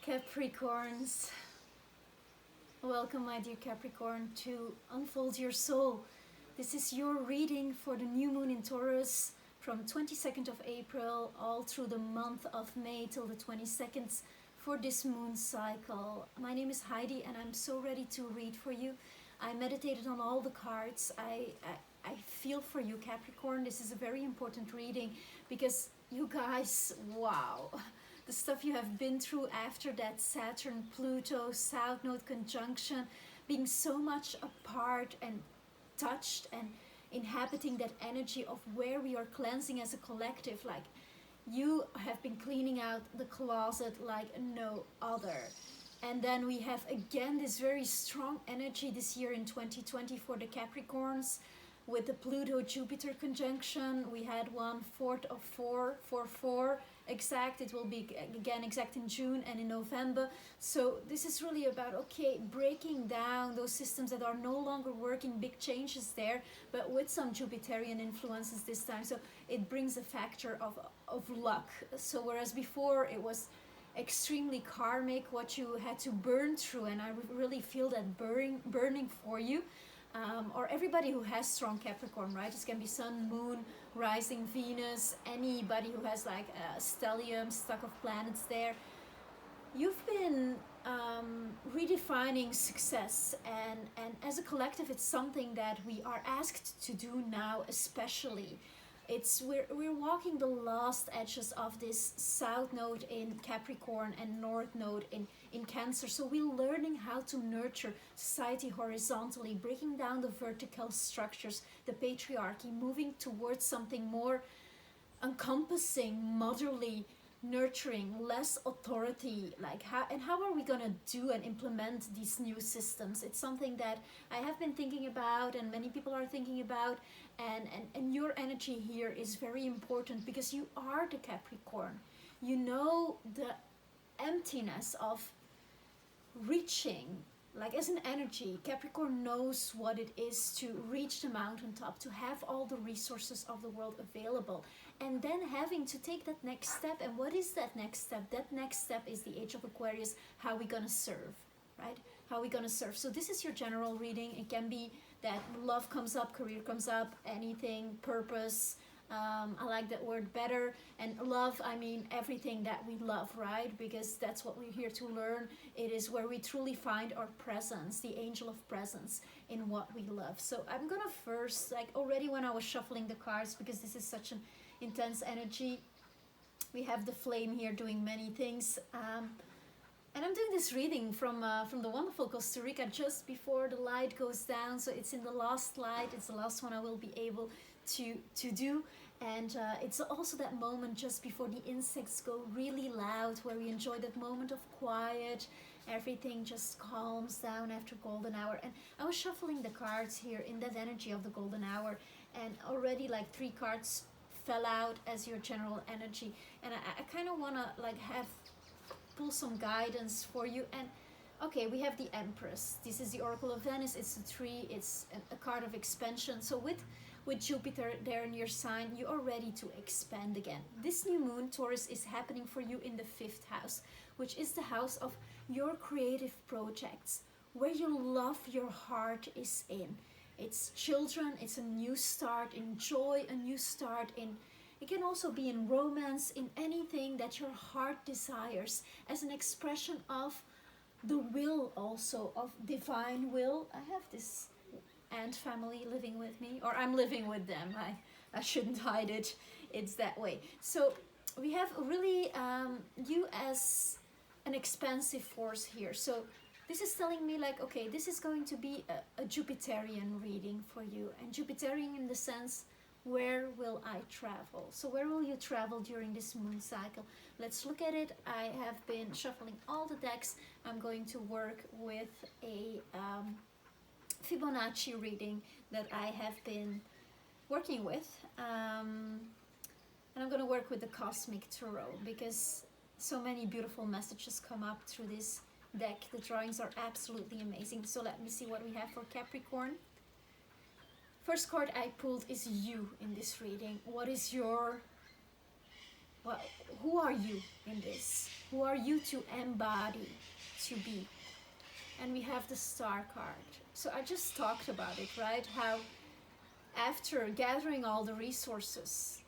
Capricorns, welcome my dear Capricorn to Unfold Your Soul. This is your reading for the new moon in Taurus from 22nd of April all through the month of May till the 22nd for this moon cycle. My name is Heidi and I'm so ready to read for you. I meditated on all the cards. I feel for you, Capricorn. This is a very important reading because you guys, wow. The stuff you have been through after that Saturn-Pluto South Node conjunction, being so much apart and touched and inhabiting that energy of where we are cleansing as a collective. Like you have been cleaning out the closet like no other. And then we have again this very strong energy this year in 2020 for the Capricorns with the Pluto-Jupiter conjunction. We had one 4th of 4 exact. It will be again exact in June and in November. So this is really about, okay, breaking down those systems that are no longer working, big changes there, but with some Jupiterian influences this time. So it brings a factor of luck. So whereas before it was extremely karmic, what you had to burn through, and I really feel that burning for you. Or everybody who has strong Capricorn, right? This can be Sun, Moon, Rising, Venus, anybody who has like a stellium, stack of planets there. You've been redefining success, and as a collective, it's something that we are asked to do now, especially. We're walking the last edges of this South Node in Capricorn and North Node in Cancer. So we're learning how to nurture society horizontally, breaking down the vertical structures, the patriarchy, moving towards something more encompassing, motherly, nurturing, less authority. Like how are we gonna do and implement these new systems? It's something that I have been thinking about and many people are thinking about, and your energy here is very important because you are the Capricorn. You know the emptiness of reaching, like as an energy, Capricorn knows what it is to reach the mountaintop, to have all the resources of the world available, and then having to take that next step. And what is that next step? That next step is the Age of Aquarius, how we gonna serve, right? How we gonna serve. So this is your general reading. It can be that love comes up, career comes up, anything, purpose. I like that word better. And love, I mean everything that we love, right? Because that's what we're here to learn. It is where we truly find our presence, the angel of presence in what we love. So I'm gonna first, like already when I was shuffling the cards, because this is such an intense energy, we have the flame here doing many things. And I'm doing this reading from the wonderful Costa Rica just before the light goes down. So it's in the last light. It's the last one I will be able to do. And it's also that moment just before the insects go really loud, where we enjoy that moment of quiet. Everything just calms down after golden hour. And I was shuffling the cards here in that energy of the golden hour. And already like 3 cards fell out as your general energy. And I kind of want to like pull some guidance for you. And okay, we have the Empress. This is the Oracle of Venice. It's a tree. It's a card of expansion. So with Jupiter there in your sign, you are ready to expand again. This new moon, Taurus, is happening for you in the 5th house, which is the house of your creative projects, where your love, your heart is in. It's children, it's a new start in joy, a new start in, it can also be in romance, in anything that your heart desires, as an expression of the will also, of divine will. I have this ant family living with me, or I'm living with them. I shouldn't hide it. It's that way. So we have really you as an expansive force here. So this is telling me like, okay, this is going to be a Jupiterian reading for you. And Jupiterian in the sense, where will I travel? So where will you travel during this moon cycle? Let's look at it. I have been shuffling all the decks. I'm going to work with a Fibonacci reading that I have been working with. And I'm going to work with the Cosmic Tarot because so many beautiful messages come up through this deck. The drawings are absolutely amazing. So let me see what we have for Capricorn. First card I pulled is you in this reading. What is your well, who are you in this? Who are you to embody, to be? And we have the Star card. So I just talked about it, right? How after gathering all the resources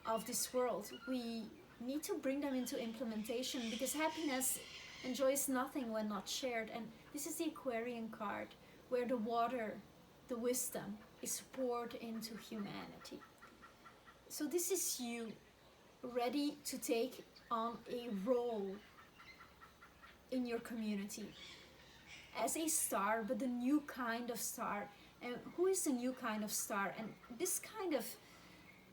of this world, we need to bring them into implementation, because happiness and joy is nothing when not shared. And this is the Aquarian card, where the water, the wisdom, is poured into humanity. So this is you ready to take on a role in your community as a star, but the new kind of star. And who is the new kind of star? And this kind of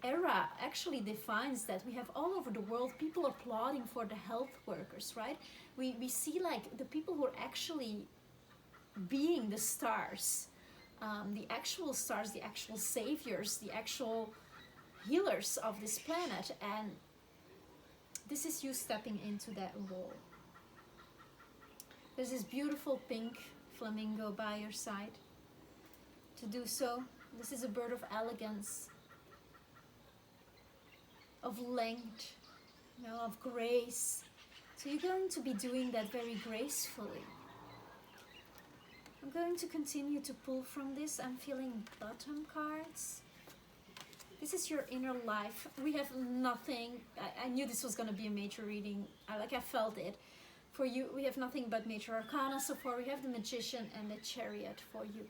era actually defines that we have all over the world people applauding for the health workers, right? We see like the people who are actually being the stars, the actual stars, the actual saviors, the actual healers of this planet. And this is you stepping into that role. There's this beautiful pink flamingo by your side. To do so, this is a bird of elegance, of length, of grace. So you're going to be doing that very gracefully. I'm going to continue to pull from this. I'm feeling bottom cards. This is your inner life. We have nothing. I knew this was going to be a major reading. I felt it. For you, we have nothing but major arcana so far. We have the Magician and the Chariot for you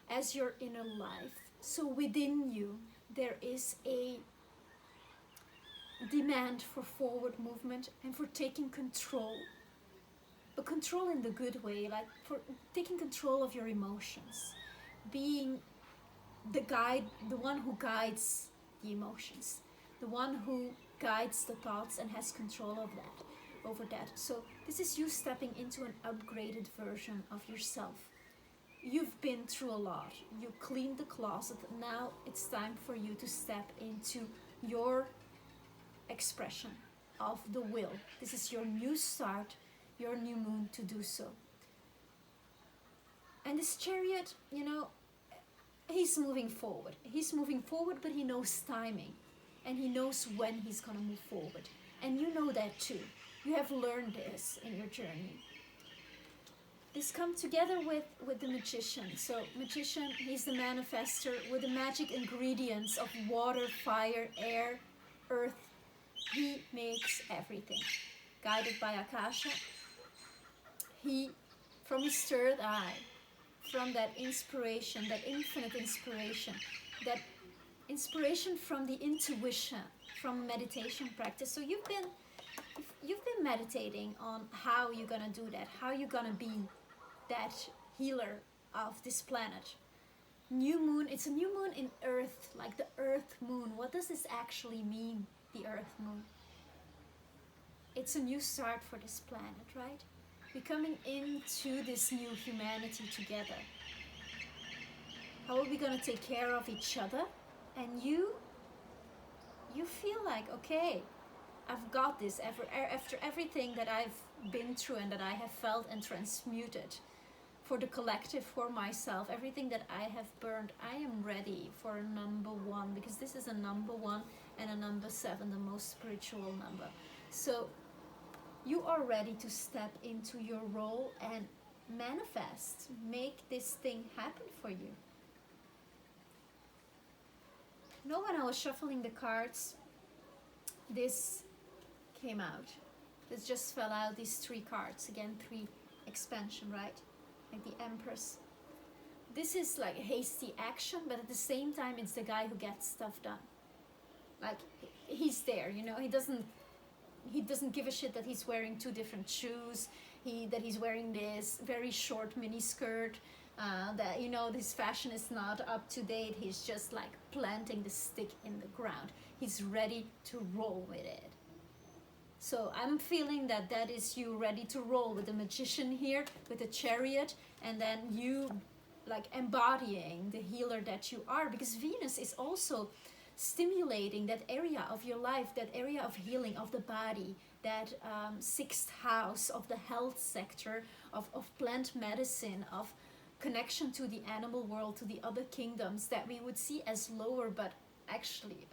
as your inner life. So within you, there is a demand for forward movement and for taking control. But control in the good way, like for taking control of your emotions. Being the guide, the one who guides the emotions. The one who guides the thoughts and has control of that. Over that. So this is you stepping into an upgraded version of yourself. You've been through a lot. You cleaned the closet. Now it's time for you to step into your expression of the will. This is your new start, your new moon to do so. And this Chariot, he's moving forward. He's moving forward, but he knows timing. And he knows when he's going to move forward. And you know that too. You have learned this in your journey. This comes together with the Magician. So Magician, he's the manifester with the magic ingredients of water, fire, air, earth. He makes everything. Guided by Akashic. He, from his third eye, from that inspiration, that infinite inspiration, that inspiration from the intuition, from meditation practice. So you've been meditating on how you're gonna do that, how you're gonna be that healer of this planet. New moon, it's a new moon in earth, like the earth moon. What does this actually mean, the earth moon? It's a new start for this planet, right? We're coming into this new humanity together. How are we gonna take care of each other? And you feel like, okay, I've got this after everything that I've been through and that I have felt and transmuted for the collective, for myself, everything that I have burned, I am ready for a number one, because this is a number one and a number 7, the most spiritual number. So you are ready to step into your role and manifest, make this thing happen for you. When I was shuffling the cards, this came out. This just fell out, these 3 cards. Again, 3 expansion, right? Like the Empress. This is like hasty action, but at the same time, it's the guy who gets stuff done. Like, he's there, he doesn't give a shit that he's wearing 2 different shoes, that he's wearing this very short mini skirt, that, this fashion is not up to date. He's just like planting the stick in the ground. He's ready to roll with it. So I'm feeling that is you ready to roll with the Magician here, with the Chariot, and then you like embodying the healer that you are, because Venus is also stimulating that area of your life, that area of healing of the body, that 6th house of the health sector, of plant medicine, of connection to the animal world, to the other kingdoms that we would see as lower, but actually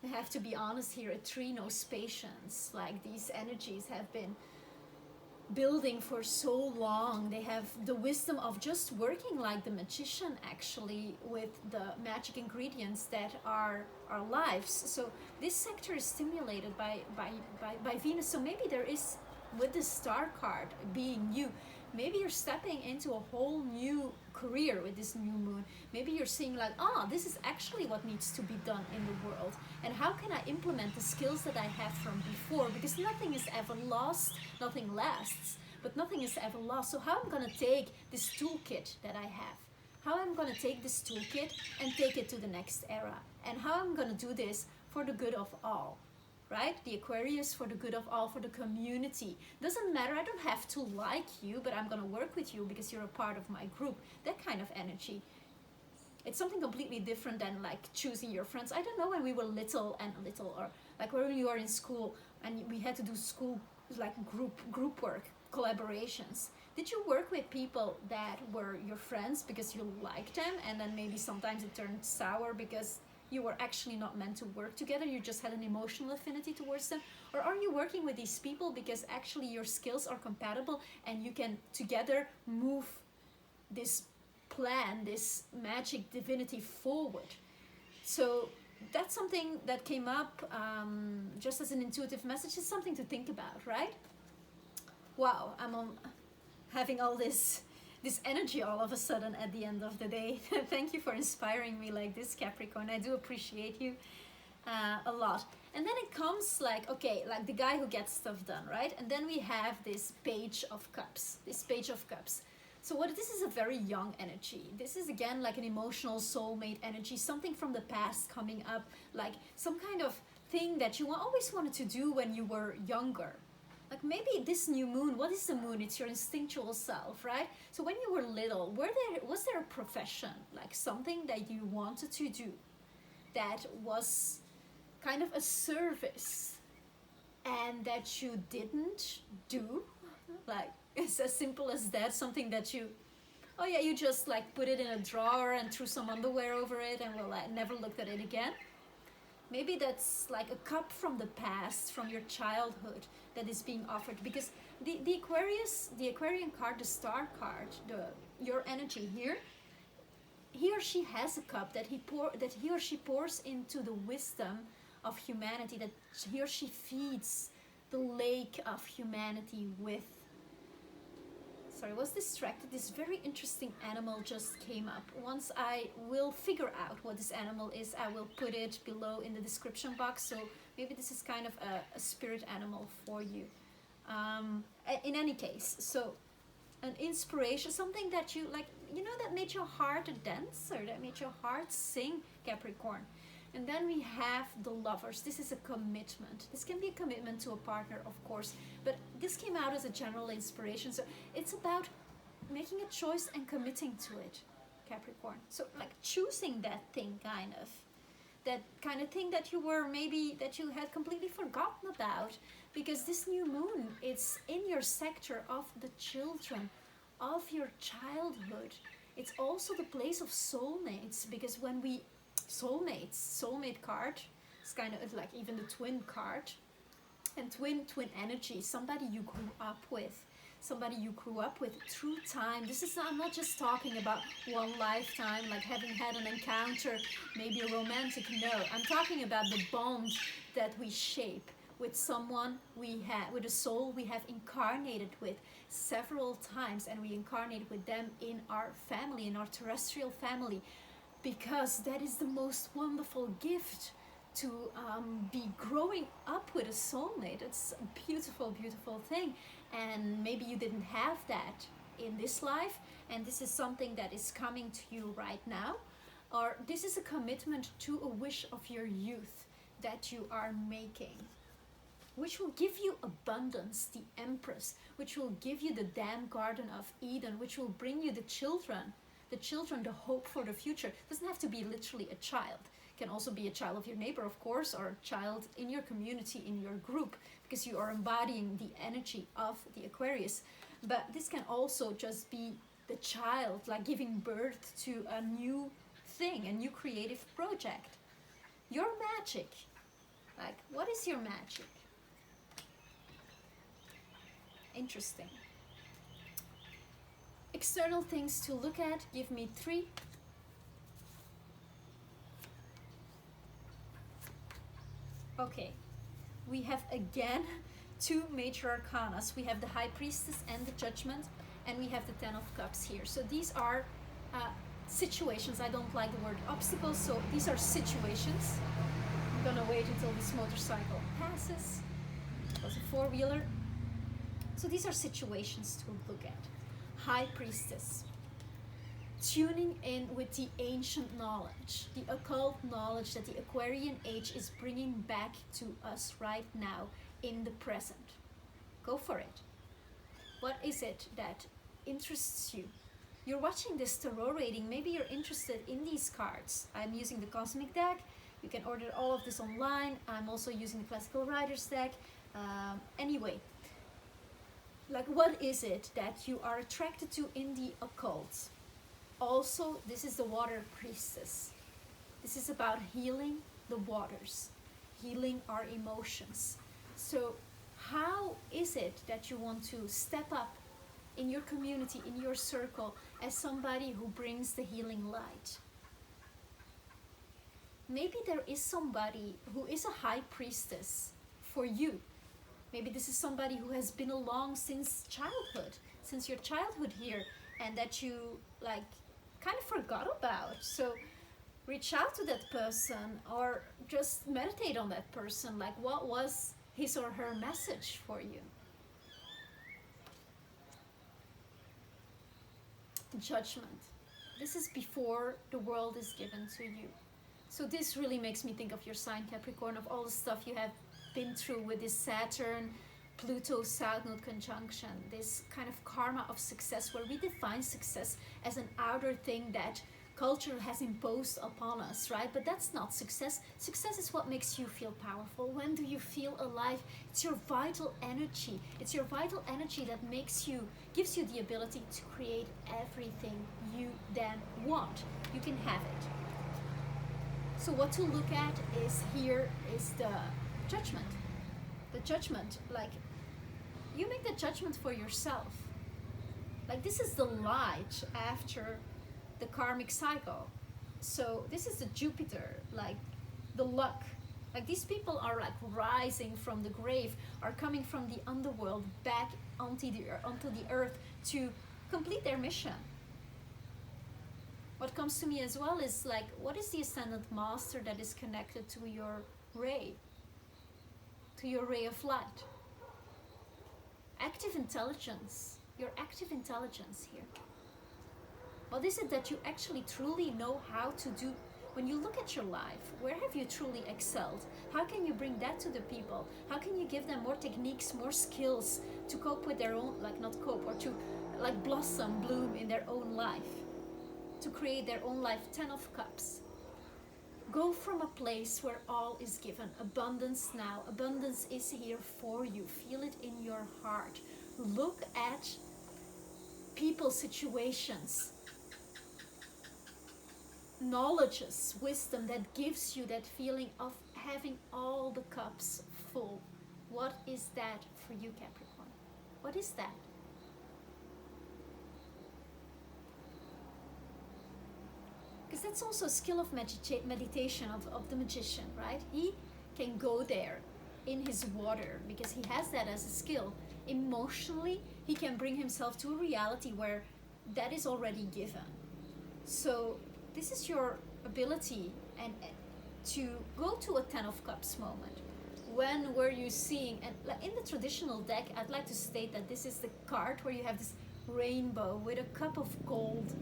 I have to be honest here, a tree knows patience. Like, these energies have been building for so long. They have the wisdom of just working like the magician, actually, with the magic ingredients that are our lives. So this sector is stimulated by Venus. So maybe there is, with the star card being you, maybe you're stepping into a whole new career with this new moon. Maybe you're seeing like, this is actually what needs to be done in the world, and how can I implement the skills that I have from before, because nothing is ever lost, nothing lasts, but nothing is ever lost. So how I'm gonna take this toolkit that I have, how I'm gonna take this toolkit and take it to the next era, and how I'm gonna do this for the good of all. Right? The Aquarius, for the good of all, for the community. Doesn't matter, I don't have to like you, but I'm gonna work with you because you're a part of my group. That kind of energy. It's something completely different than like choosing your friends. I don't know, when we were little, or like when you were in school and we had to do school like group work, collaborations. Did you work with people that were your friends because you liked them, and then maybe sometimes it turned sour because you were actually not meant to work together, you just had an emotional affinity towards them? Or are you working with these people because actually your skills are compatible and you can together move this plan, this magic divinity forward? So that's something that came up just as an intuitive message. It's something to think about, right? Wow, I'm having all this energy all of a sudden at the end of the day. Thank you for inspiring me like this, Capricorn. I do appreciate you a lot. And then it comes like, okay, like the guy who gets stuff done, right? And then we have this Page of Cups, So this is a very young energy. This is again like an emotional soulmate energy, something from the past coming up, like some kind of thing that you always wanted to do when you were younger. Like maybe this new moon, what is the moon? It's your instinctual self, right? So when you were little, was there a profession, like something that you wanted to do that was kind of a service and that you didn't do? Like, it's as simple as that, something that you just like put it in a drawer and threw some underwear over it and never looked at it again. Maybe that's like a cup from the past, from your childhood, that is being offered. Because the Aquarian card, the star card, your energy here, he or she has a cup that he or she pours into the wisdom of humanity, that he or she feeds the lake of humanity with. Sorry, I was distracted. This very interesting animal just came up. Once I will figure out what this animal is, I will put it below in the description box. So maybe this is kind of a spirit animal for you. In any case, so an inspiration, something that you like, that made your heart dance, or that made your heart sing, Capricorn. And then we have the Lovers. This is a commitment. This can be a commitment to a partner, of course, but this came out as a general inspiration. So it's about making a choice and committing to it, Capricorn. So like choosing that thing, that kind of thing that you had completely forgotten about, because this new moon, it's in your sector of the children, of your childhood. It's also the place of soulmates, because when we soulmate card, it's kind of like even the twin card, and twin energy, somebody you grew up with through time. I'm not just talking about one lifetime, like having had an encounter, maybe a romantic. No, I'm talking about the bond that we shape with someone with a soul we have incarnated with several times, and we incarnate with them in our family, in our terrestrial family. Because that is the most wonderful gift, to be growing up with a soulmate. It's a beautiful, beautiful thing. And maybe you didn't have that in this life, and this is something that is coming to you right now. Or this is a commitment to a wish of your youth that you are making, which will give you abundance, the Empress, which will give you the damn Garden of Eden, which will bring you the children, the hope for the future. It doesn't have to be literally a child. It can also be a child of your neighbor, of course, or a child in your community, in your group, because you are embodying the energy of the Aquarius. But this can also just be the child, like giving birth to a new thing, a new creative project. Your magic, Like, what is your magic? Interesting. External things to look at, give me 3. Okay, we have again 2 major arcanas. We have the High Priestess and the Judgment, and we have the 10 of Cups here. So these are situations. I don't like the word obstacles, so these are situations. I'm gonna wait until this motorcycle passes. It was a 4-wheeler. So these are situations to look at. High Priestess. Tuning in with the ancient knowledge, the occult knowledge that the Aquarian age is bringing back to us right now in the present. Go for it. What is it that interests you? You're watching this tarot reading, maybe you're interested in these cards. I'm using the Cosmic deck. You can order all of this online. I'm also using the Classical Writers deck. Anyway, like, what is it that you are attracted to in the occult? Also, this is the Water Priestess. This is about healing the waters, healing our emotions. So how is it that you want to step up in your community, in your circle, as somebody who brings the healing light? Maybe there is somebody who is a High Priestess for you. Maybe this is somebody who has been along since childhood, since your childhood here, and that you like kind of forgot about. So reach out to that person or just meditate on that person. Like, what was his or her message for you? Judgment. This is before the world is given to you. So this really makes me think of your sign, Capricorn, of all the stuff you have been through with this Saturn, Pluto, South Node conjunction, this kind of karma of success, where we define success as an outer thing that culture has imposed upon us, right? But that's not success. Success is what makes you feel powerful. When do you feel alive? It's your vital energy. It's your vital energy that gives you the ability to create everything you then want. You can have it. So what to look at is here is the Judgment. The Judgment, like, you make the judgment for yourself. Like, this is the light after the karmic cycle. So this is the Jupiter, like the luck. Like, these people are like rising from the grave, are coming from the underworld back onto the earth to complete their mission. What comes to me as well is like, what is the Ascendant Master that is connected to your ray? To your ray of light. Active intelligence. Your active intelligence here. What is it that you actually truly know how to do? When you look at your life, where have you truly excelled? How can you bring that to the people? How can you give them more techniques, more skills to cope with their own, like, not cope, or to like blossom, bloom in their own life? To create their own life. 10 of Cups. Go from a place where all is given. Abundance now. Abundance is here for you. Feel it in your heart. Look at people, situations, knowledges, wisdom that gives you that feeling of having all the cups full. What is that for you, Capricorn? What is that? Because that's also a skill of meditation of the magician, right? He can go there in his water because he has that as a skill. Emotionally, he can bring himself to a reality where that is already given. So this is your ability and to go to a 10 of Cups moment. When were you seeing, and in the traditional deck, I'd like to state that this is the card where you have this rainbow with a cup of gold.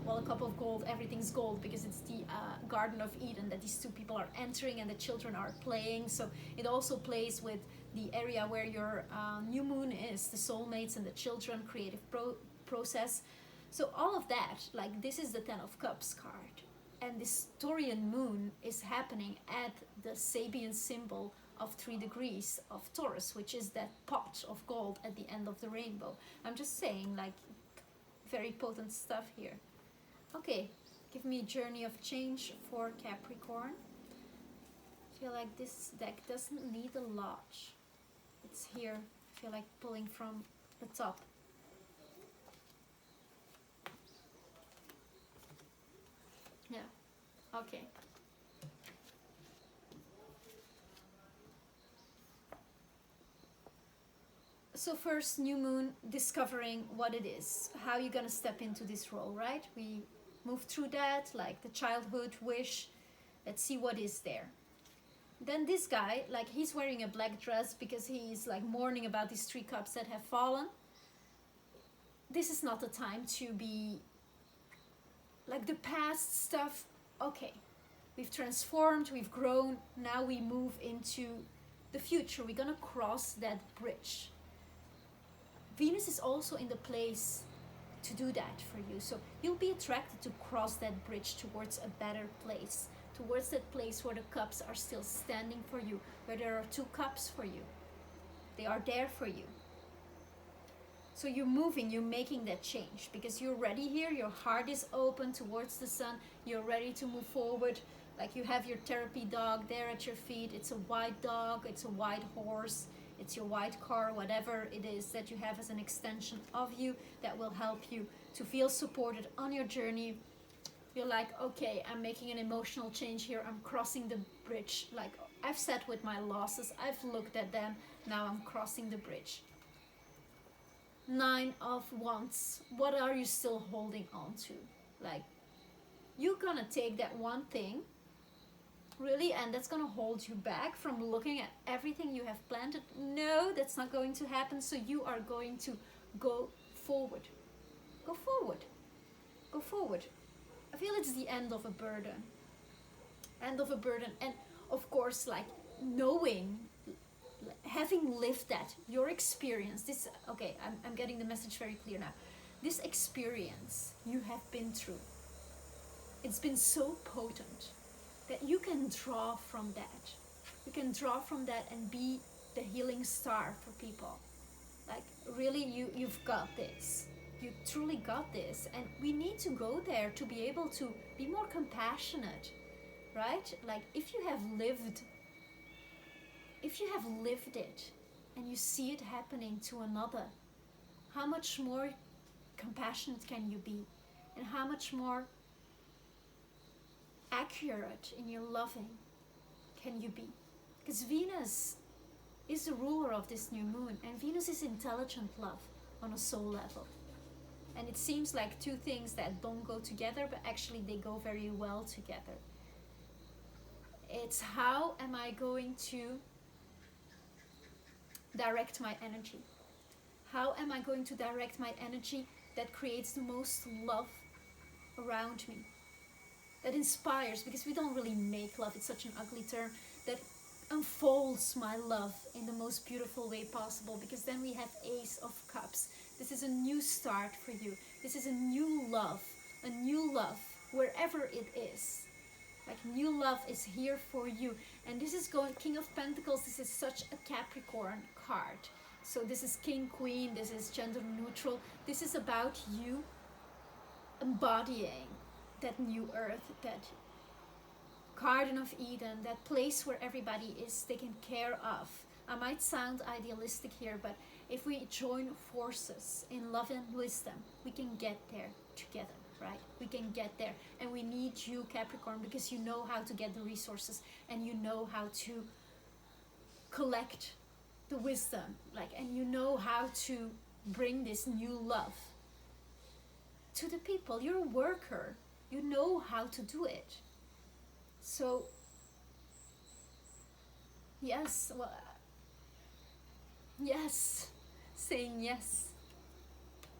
Well, a cup of gold, everything's gold because it's the Garden of Eden that these two people are entering and the children are playing. So it also plays with the area where your new moon is, the soulmates and the children, creative process. So all of that, like, this is the 10 of Cups card. And this Taurian moon is happening at the Sabian symbol of 3 degrees of Taurus, which is that pot of gold at the end of the rainbow. I'm just saying, like, very potent stuff here. Okay, give me a journey of change for Capricorn. I feel like this deck doesn't need a lot. It's here. I feel like pulling from the top. Yeah, okay. So first, new moon, discovering what it is. How you're gonna step into this role, right? We move through that, like the childhood wish. Let's see what is there. Then this guy, like he's wearing a black dress because he's like mourning about these 3 cups that have fallen. This is not the time to be like the past stuff. Okay, we've transformed, we've grown, now we move into the future. We're gonna cross that bridge. Venus is also in the place to do that for you, so you'll be attracted to cross that bridge towards a better place, towards that place where the cups are still standing for you, where there are 2 cups for you. They are there for you. So you're moving, you're making that change because you're ready here, your heart is open towards the sun, you're ready to move forward. Like you have your therapy dog there at your feet. It's a white dog, it's a white horse, it's your white car, whatever it is that you have as an extension of you that will help you to feel supported on your journey. You're like, okay, I'm making an emotional change here, I'm crossing the bridge. Like I've sat with my losses, I've looked at them, now I'm crossing the bridge. 9 of Wands, what are you still holding on to? Like, you're gonna take that one thing, really, and that's gonna hold you back from looking at everything you have planted. No, that's not going to happen, so you are going to go forward. Go forward. Go forward. I feel it's the end of a burden. End of a burden, and of course, like, knowing, having lived that, your experience, this, okay, I'm getting the message very clear now. This experience you have been through, it's been so potent that you can draw from that. You can draw from that and be the healing star for people. Like, really, you've got this. You truly got this. And we need to go there to be able to be more compassionate, right? Like, if you have lived it and you see it happening to another, how much more compassionate can you be? And how much more accurate in your loving can you be? Because Venus is the ruler of this new moon, and Venus is intelligent love on a soul level. And it seems like 2 things that don't go together, but actually they go very well together. It's how am I going to direct my energy? How am I going to direct my energy that creates the most love around me? That inspires, because we don't really make love, it's such an ugly term, that unfolds my love in the most beautiful way possible, because then we have Ace of Cups. This is a new start for you. This is a new love, wherever it is. Like, new love is here for you. And this is going, King of Pentacles, this is such a Capricorn card. So this is King, Queen, this is gender neutral. This is about you embodying that new earth, that Garden of Eden, that place where everybody is taken care of. I might sound idealistic here, but if we join forces in love and wisdom, we can get there together. Right? We can get there, and we need you, Capricorn, because you know how to get the resources and you know how to collect the wisdom, like, and you know how to bring this new love to the people. You're a worker, you know how to do it. So yes, well, yes, saying yes,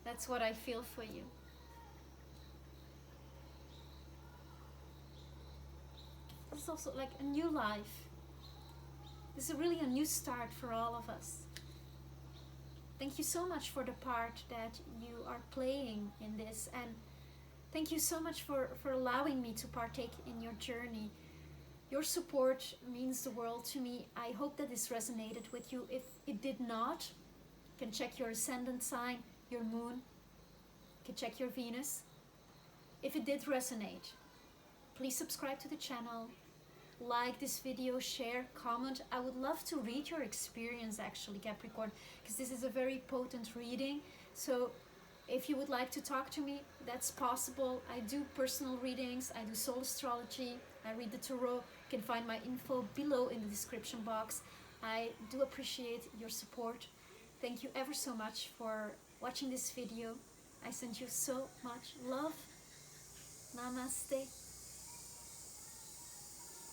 that's what I feel for you. It's also like a new life. This is really a new start for all of us. Thank you so much for the part that you are playing in this, and thank you so much for allowing me to partake in your journey. Your support means the world to me. I hope that this resonated with you. If it did not, you can check your ascendant sign, your moon, you can check your Venus. If it did resonate, please subscribe to the channel. like this video, share, comment. I would love to read your experience actually, Capricorn, because this is a very potent reading. So if you would like to talk to me, that's possible. I do personal readings, I do soul astrology, I read the tarot. You can find my info below in the description box. I do appreciate your support. Thank you ever so much for watching this video. I send you so much love. Namaste.